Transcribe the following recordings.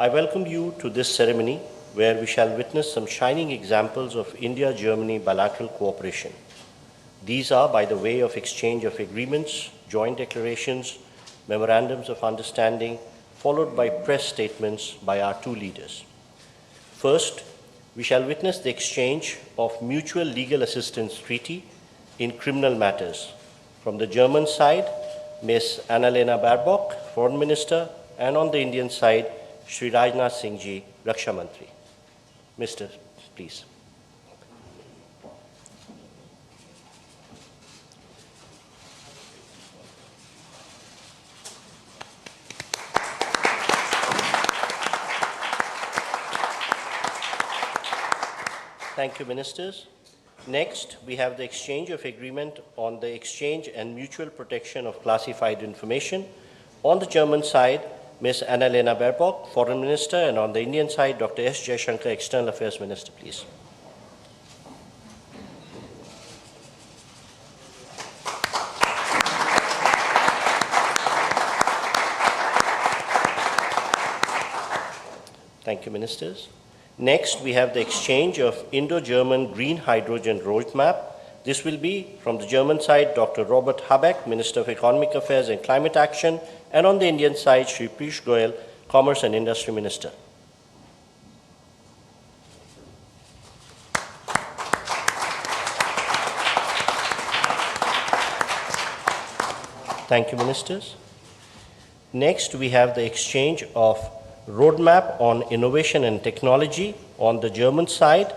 I welcome you to this ceremony where we shall witness some shining examples of India-Germany bilateral cooperation. These are by the way of exchange of agreements, joint declarations, memorandums of understanding, followed by press statements by our two leaders. First, we shall witness the exchange of mutual legal assistance treaty in criminal matters. From the German side, Ms. Annalena Baerbock, Foreign Minister, and on the Indian side, Shri Rajnath Singh Ji, Raksha Mantri. Mr. Please. Thank you, Ministers. Next, we have the exchange of agreement on the exchange and mutual protection of classified information. On the German side, Ms. Annalena Baerbock, Foreign Minister, and on the Indian side, Dr. S. Jaishankar, External Affairs Minister, please. Thank you, Ministers. Next, we have the exchange of Indo-German Green Hydrogen Roadmap. This will be from the German side, Dr. Robert Habeck, Minister of Economic Affairs and Climate Action, and on the Indian side, Shri Piyush Goyal, Commerce and Industry Minister. Thank you, Ministers. Next, we have the exchange of Roadmap on Innovation and Technology. On the German side,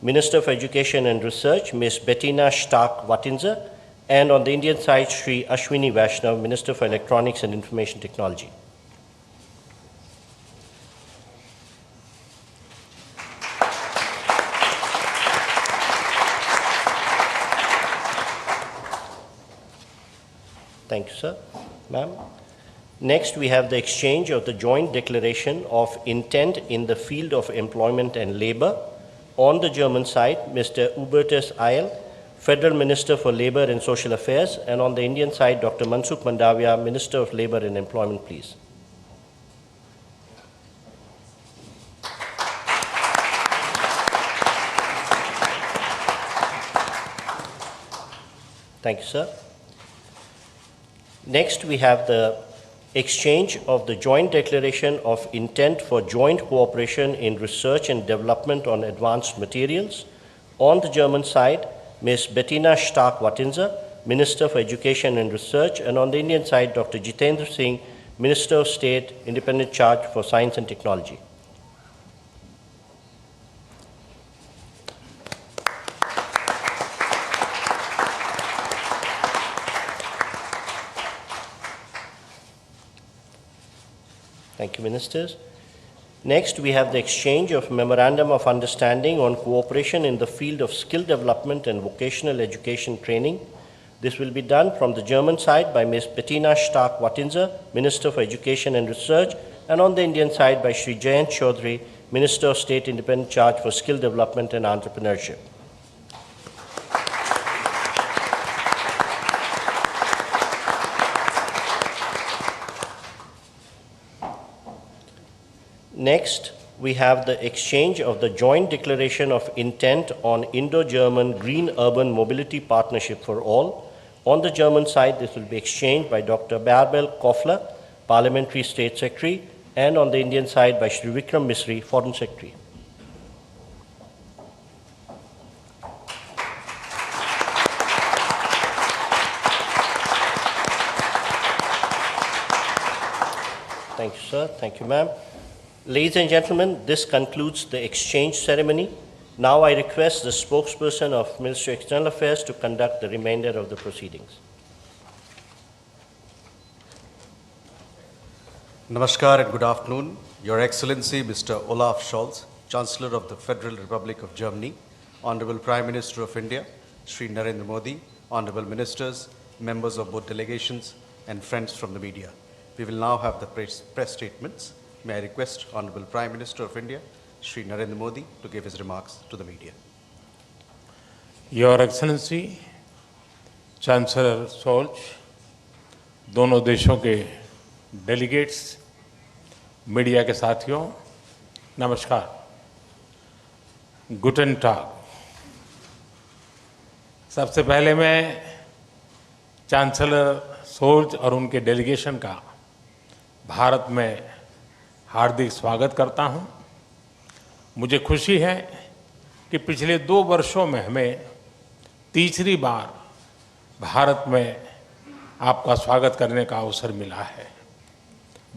Minister of Education and Research, Ms. Bettina Stark-Wattinser, and on the Indian side, Shri Ashwini Vaishnav, Minister for Electronics and Information Technology. Thank you, sir. Ma'am. Next, we have the exchange of the joint declaration of intent in the field of employment and labor. On the German side, Mr. Hubertus Heil, Federal Minister for Labor and Social Affairs, and on the Indian side, Dr. Mansukh Mandavia, Minister of Labor and Employment, please. Thank you, sir. Next, we have the exchange of the joint declaration of intent for joint cooperation in research and development on advanced materials. On the German side, Ms. Bettina Stark-Wattinser, Minister for Education and Research, and on the Indian side, Dr. Jitendra Singh, Minister of State, Independent Charge for Science and Technology. Thank you, Ministers. Next, we have the exchange of Memorandum of Understanding on cooperation in the field of skill development and vocational education training. This will be done from the German side by Ms. Bettina Stark-Wattinser, Minister for Education and Research, and on the Indian side by Shri Jayant Chaudhary, Minister of State, Independent Charge for Skill Development and Entrepreneurship. Next, we have the exchange of the joint declaration of intent on Indo-German Green Urban Mobility Partnership for All. On the German side, this will be exchanged by Dr. Bärbel Koffler, Parliamentary State Secretary, and on the Indian side by Shri Vikram Misri, Foreign Secretary. Thank you, sir. Thank you, ma'am. Ladies and gentlemen, this concludes the exchange ceremony. Now I request the spokesperson of Ministry of External Affairs to conduct the remainder of the proceedings. Namaskar and good afternoon. Your Excellency, Mr. Olaf Scholz, Chancellor of the Federal Republic of Germany, Honorable Prime Minister of India, Shri Narendra Modi, Honorable Ministers, members of both delegations, and friends from the media. We will now have the press statements. May I request Honorable Prime Minister of India, Shri Narendra Modi, to give his remarks to the media. Your Excellency, Chancellor Scholz, दोनों देशों के delegates, media के साथियों, नमस्कार। गुटन टाग। सबसे पहले मैं chancellor Scholz और उनके डेलीगेशन का भारत में हार्दिक स्वागत करता हूं। मुझे खुशी है कि पिछले 2 वर्षों में हमें तीसरी बार भारत में आपका स्वागत करने का अवसर मिला है।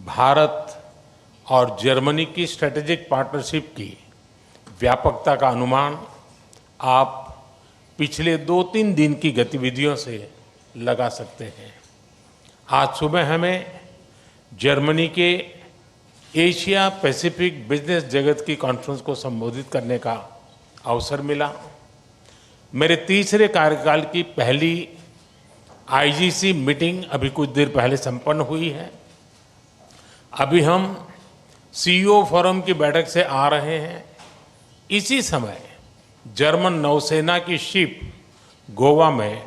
भारत और जर्मनी की स्ट्रेटेजिक पार्टनरशिप की व्यापकता का अनुमान आप पिछले 2-3 दिन की गतिविधियों से लगा सकते हैं। आज सुबह हमें जर्मनी के एशिया पैसिफिक बिजनेस जगत की कॉन्फ्रेंस को संबोधित करने का अवसर मिला। मेरे तीसरे कार्यकाल की पहली आईजीसी मीटिंग अभी कुछ देर पहले संपन्न हुई है। अभी हम सीईओ फोरम की बैठक से आ रहे हैं। इसी समय जर्मन नौसेना की शिप गोवा में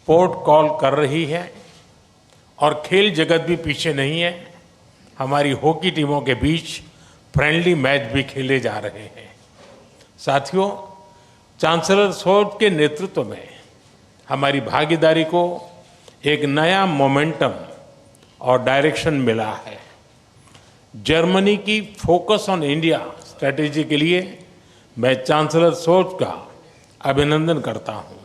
पोर्ट कॉल कर रही है और खेल जगत भी पीछे नहीं है। हमारी हॉकी टीमों के बीच फ्रेंडली मैच भी खेले जा रहे हैं। साथियों, चांसलर शोल्ज के नेतृत्व में हमारी भागीदारी को एक नया मोमेंटम और डायरेक्शन मिला है। जर्मनी की फोकस ऑन इंडिया स्ट्रैटेजी के लिए मैं चांसलर शोल्ज का अभिनंदन करता हूं।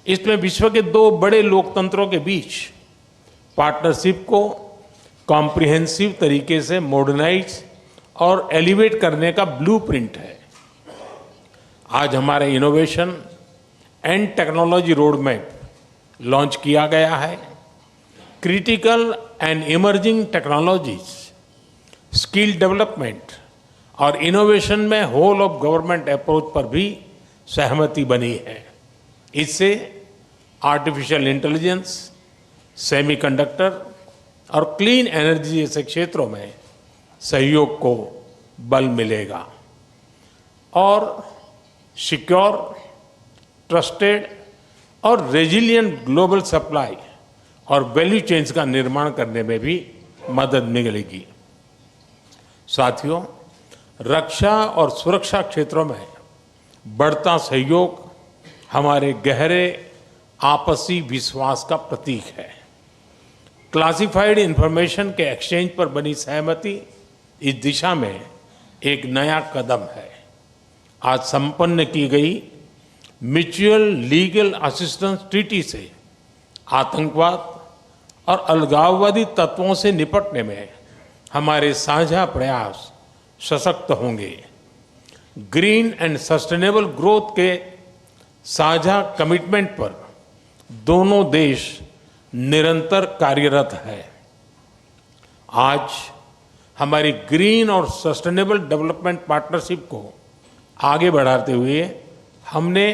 इसमें विश्व के 2 बड़े लोकतंत्रों के बीच पार्टनरशिप को कॉम्प्रिहेंसिव तरीके से मॉडर्नाइज और एलिवेट करने का ब्लूप्रिंट है। आज हमारे innovation and technology road map launch किया गया है। Critical and emerging technologies, skill development और इनोवेशन में होल ऑफ गवर्नमेंट अप्रोच पर भी सहमति बनी है। इससे आर्टिफिशियल इंटेलिजेंस, सेमीकंडक्टर और क्लीन एनर्जी जैसे क्षेत्रों में सहयोग को बल मिलेगा और सिक्योर, ट्रस्टेड और रेजिलिएंट ग्लोबल सप्लाई और वैल्यू चेन्स का निर्माण करने में भी मदद मिलेगी। साथियों, रक्षा और सुरक्षा क्षेत्रों में बढ़ता सहयोग हमारे गहरे आपसी विश्वास का प्रतीक है। क्लासिफाइड इंफॉर्मेशन के एक्सचेंज पर बनी सहमति इस दिशा में एक नया कदम है। आज संपन्न की गई म्यूचुअल लीगल असिस्टेंस ट्रीटी से आतंकवाद और अलगाववादी तत्वों से निपटने में हमारे साझा प्रयास सशक्त होंगे। ग्रीन एंड सस्टेनेबल ग्रोथ के साझा कमिटमेंट पर दोनों देश निरंतर कार्यरत है। आज हमारी ग्रीन और सस्टेनेबल डेवलपमेंट पार्टनरशिप को आगे बढ़ाते हुए हमने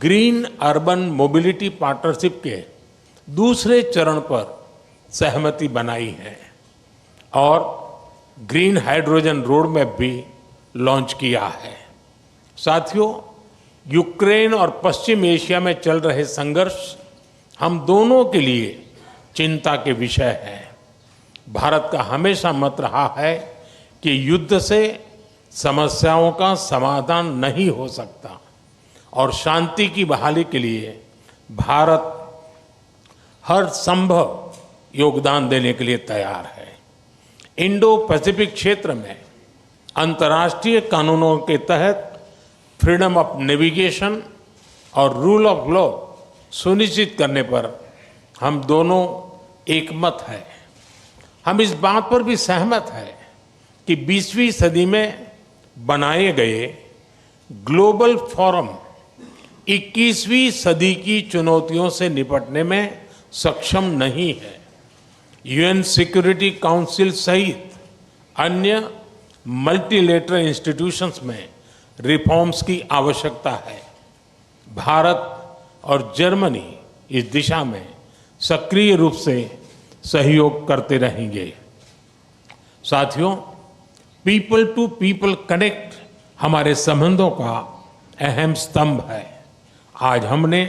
ग्रीन अर्बन मोबिलिटी पार्टनरशिप के दूसरे चरण पर सहमति बनाई है और ग्रीन हाइड्रोजन रोड मैप भी लॉन्च किया है। साथियों, यूक्रेन और पश्चिम एशिया में चल रहे संघर्ष हम दोनों के लिए चिंता के विषय है। भारत का हमेशा मत रहा है कि युद्ध से समस्याओं का समाधान नहीं हो सकता और शांति की बहाली के लिए भारत हर संभव योगदान देने के लिए तैयार है। इंडो पैसिफिक क्षेत्र में अंतर्राष्ट्रीय कानूनों के तहत फ्रीडम ऑफ नेविगेशन और रूल ऑफ लॉ सुनिश्चित करने पर हम दोनों एकमत हैं। हम इस बात पर भी सहमत हैं कि 20वीं सदी में बनाए गए ग्लोबल फोरम 21वीं सदी की चुनौतियों से निपटने में सक्षम नहीं है। यूएन सिक्योरिटी काउंसिल सहित अन्य मल्टीलेटरल इंस्टीट्यूशंस में रिफॉर्म्स की आवश्यकता है। भारत और जर्मनी इस दिशा में सक्रिय रूप से सहयोग करते रहेंगे। साथियों, पीपल टू पीपल कनेक्ट हमारे संबंधों का अहम स्तंभ है। आज हमने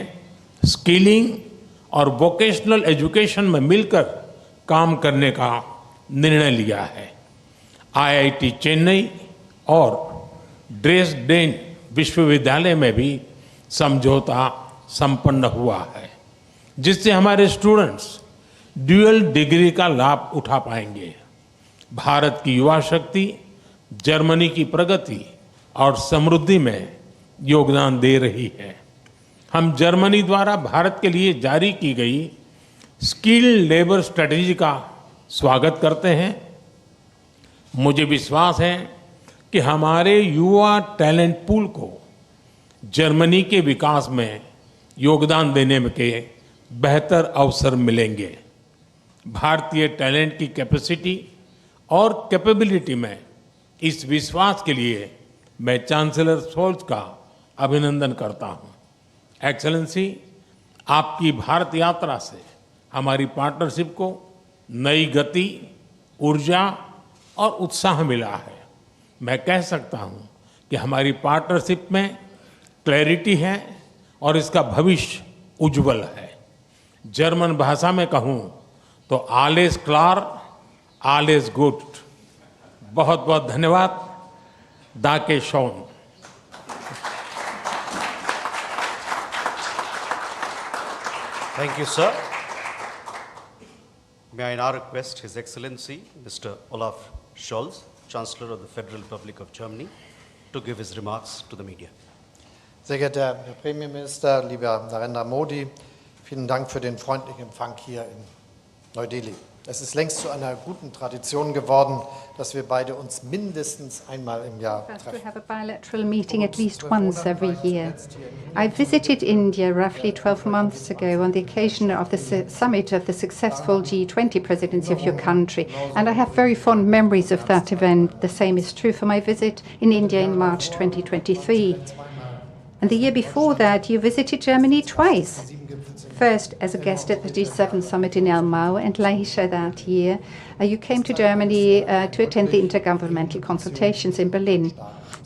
स्किलिंग और वोकेशनल एजुकेशन में मिलकर काम करने का निर्णय लिया है। आईआईटी चेन्नई और ड्रेसडेन विश्वविद्यालय में भी समझौता संपन्न हुआ है, जिससे हमारे स्टूडेंट्स ड्यूअल डिग्री का लाभ उठा पाएंगे। भारत की युवा शक्ति जर्मनी की प्रगति और समृद्धि में योगदान दे रही है। हम जर्मनी द्वारा भारत के लिए जारी की गई स्किल्ड लेबर स्ट्रेटेजी का स्वागत करते हैं। मुझे विश्वास है कि हमारे युवा टैलेंट पूल को जर्मनी के विकास में योगदान देने के बेहतर अवसर मिलेंगे। भारतीय टैलेंट की कैपेसिटी और कैपेबिलिटी में इस विश्वास के लिए मैं चांसलर शोल्ज का अभिनंदन करता हूं। एक्सेलेंसी, आपकी भारत यात्रा से हमारी पार्टनरशिप को नई गति, ऊर्जा और उत्साह मिला है। मैं कह सकता हूं कि हमारी पार्टनरशिप में क्लैरिटी है और इसका भविष्य उज्जवल है। जर्मन भाषा में कहूं तो आलेस क्लार, आलेस गुड। बहुत बहुत धन्यवाद। दाके Shawn. Thank you, sir. May I now request His Excellency, Mr. Olaf Scholz, Chancellor of the Federal Republic of Germany, to give his remarks to the media. Sehr geehrter Herr Premierminister, lieber Narendra Modi, vielen Dank für den freundlichen Empfang hier in Neu-Delhi. Es ist längst zu einer guten Tradition geworden, dass wir beide uns mindestens einmal im Jahr treffen. We have a bilateral meeting at least once every year. I visited India roughly 12 months ago on the occasion of the summit of the successful G20 presidency of your country, and I have very fond memories of that event. The same is true for my visit in India in March 2023. And the year before that, you visited Germany twice. First as a guest at the G7 summit in Elmau, and later that year you came to Germany to attend the intergovernmental consultations in Berlin.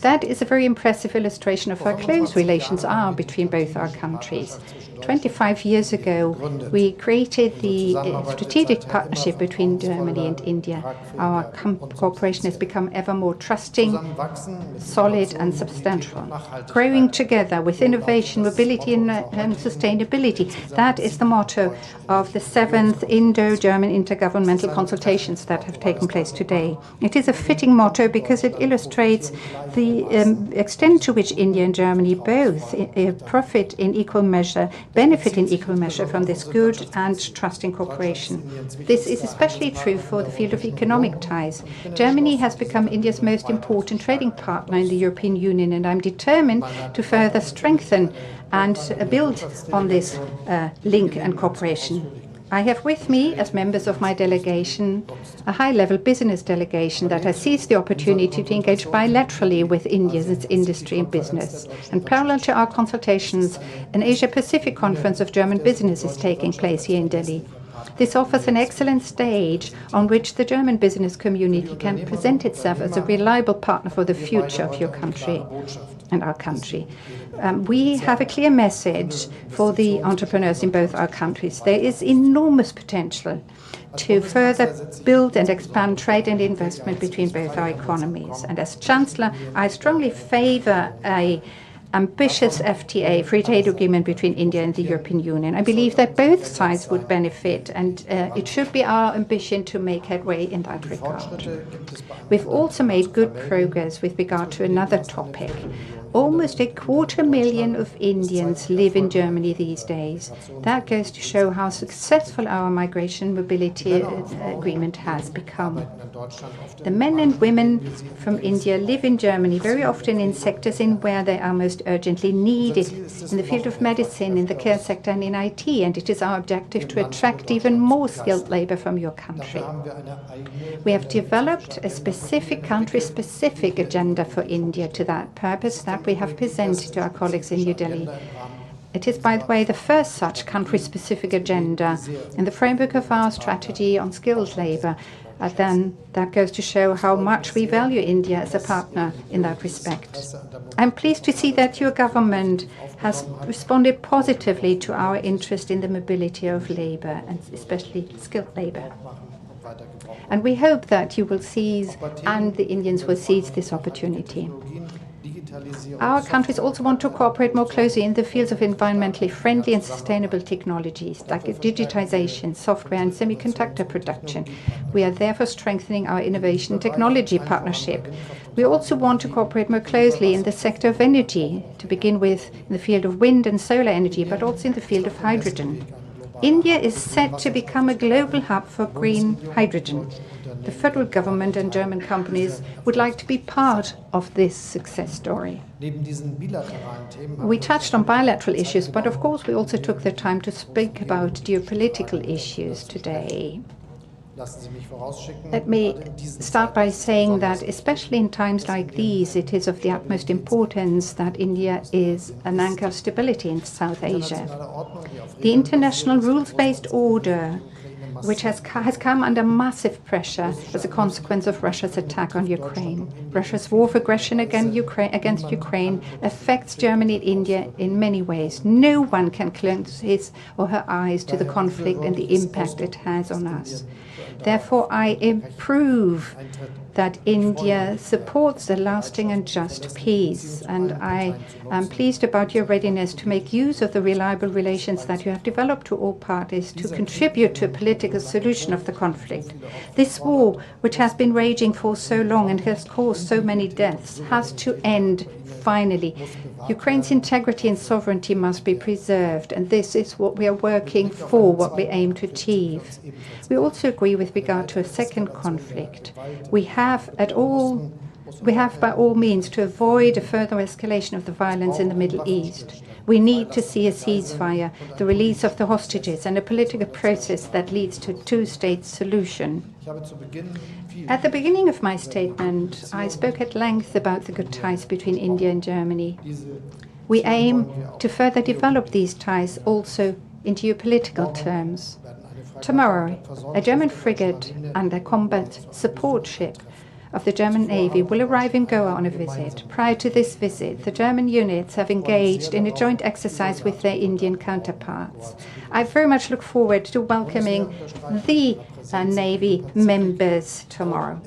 That is a very impressive illustration of how close relations are between both our countries. 25 years ago, we created the strategic partnership between Germany and India. Our cooperation has become ever more trusting, solid and substantial. Growing together with innovation, mobility and sustainability. That is the motto of the 7th Indo-German intergovernmental consultations that have taken place today. It is a fitting motto because it illustrates the extent to which India and Germany both profit in equal measure, benefit in equal measure from this good and trusting cooperation. This is especially true for the field of economic ties. Germany has become India's most important trading partner in the European Union, and I'm determined to further strengthen and build on this link and cooperation. I have with me, as members of my delegation, a high-level business delegation that has seized the opportunity to engage bilaterally with India, its industry and business. And parallel to our consultations, an Asia-Pacific conference of German business is taking place here in Delhi. This offers an excellent stage on which the German business community can present itself as a reliable partner for the future of your country and our country. We have a clear message for the entrepreneurs in both our countries. There is enormous potential to further build and expand trade and investment between both our economies. And as Chancellor, I strongly favor an ambitious FTA, free trade agreement between India and the European Union. I believe that both sides would benefit, and it should be our ambition to make headway in that regard. We've also made good progress with regard to another topic. Almost 250,000 of Indians live in Germany these days. That goes to show how successful our migration mobility agreement has become. The men and women from India live in Germany, very often in sectors in where they are most urgently needed, in the field of medicine, in the care sector and in IT, and it is our objective to attract even more skilled labor from your country. We have developed a specific country-specific agenda for India to that purpose that we have presented to our colleagues in New Delhi. It is, by the way, the first such country-specific agenda in the framework of our strategy on skilled labor. Then that goes to show how much we value India as a partner in that respect. I'm pleased to see that your government has responded positively to our interest in the mobility of labor, and especially skilled labor. And we hope that you will seize, and the Indians will seize this opportunity. Our countries also want to cooperate more closely in the fields of environmentally friendly and sustainable technologies, like digitization, software, and semiconductor production. We are therefore strengthening our innovation technology partnership. We also want to cooperate more closely in the sector of energy, to begin with in the field of wind and solar energy, but also in the field of hydrogen. India is set to become a global hub for green hydrogen. The federal government and German companies would like to be part of this success story. We touched on bilateral issues, but of course we also took the time to speak about geopolitical issues today. Let me start by saying that, especially in times like these, it is of the utmost importance that India is an anchor of stability in South Asia. The international rules-based order, which has come under massive pressure as a consequence of Russia's attack on Ukraine. Russia's war of aggression against Ukraine affects Germany and India in many ways. No one can close his or her eyes to the conflict and the impact it has on us. Therefore, I approve that India supports a lasting and just peace, and I am pleased about your readiness to make use of the reliable relations that you have developed to all parties to contribute to a political solution of the conflict. This war, which has been raging for so long and has caused so many deaths, has to end finally. Ukraine's integrity and sovereignty must be preserved, and this is what we are working for, what we aim to achieve. We also agree with regard to a second conflict. We have by all means to avoid a further escalation of the violence in the Middle East. We need to see a ceasefire, the release of the hostages, and a political process that leads to a two-state solution. At the beginning of my statement, I spoke at length about the good ties between India and Germany. We aim to further develop these ties also in geopolitical terms. Tomorrow, a German frigate and a combat support ship of the German Navy will arrive in Goa on a visit. Prior to this visit, the German units have engaged in a joint exercise with their Indian counterparts. I very much look forward to welcoming the Navy members tomorrow.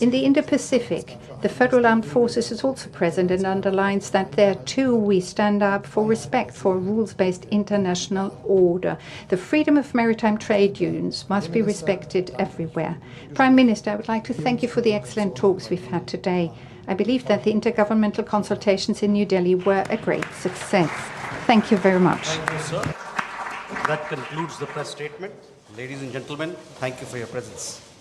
In the Indo-Pacific, the Federal Armed Forces is also present and underlines that there too we stand up for respect for a rules-based international order. The freedom of maritime trade unions must be respected everywhere. Prime Minister, I would like to thank you for the excellent talks we've had today. I believe that the intergovernmental consultations in New Delhi were a great success. Thank you very much. Thank you, sir. That concludes the press statement. Ladies and gentlemen, thank you for your presence.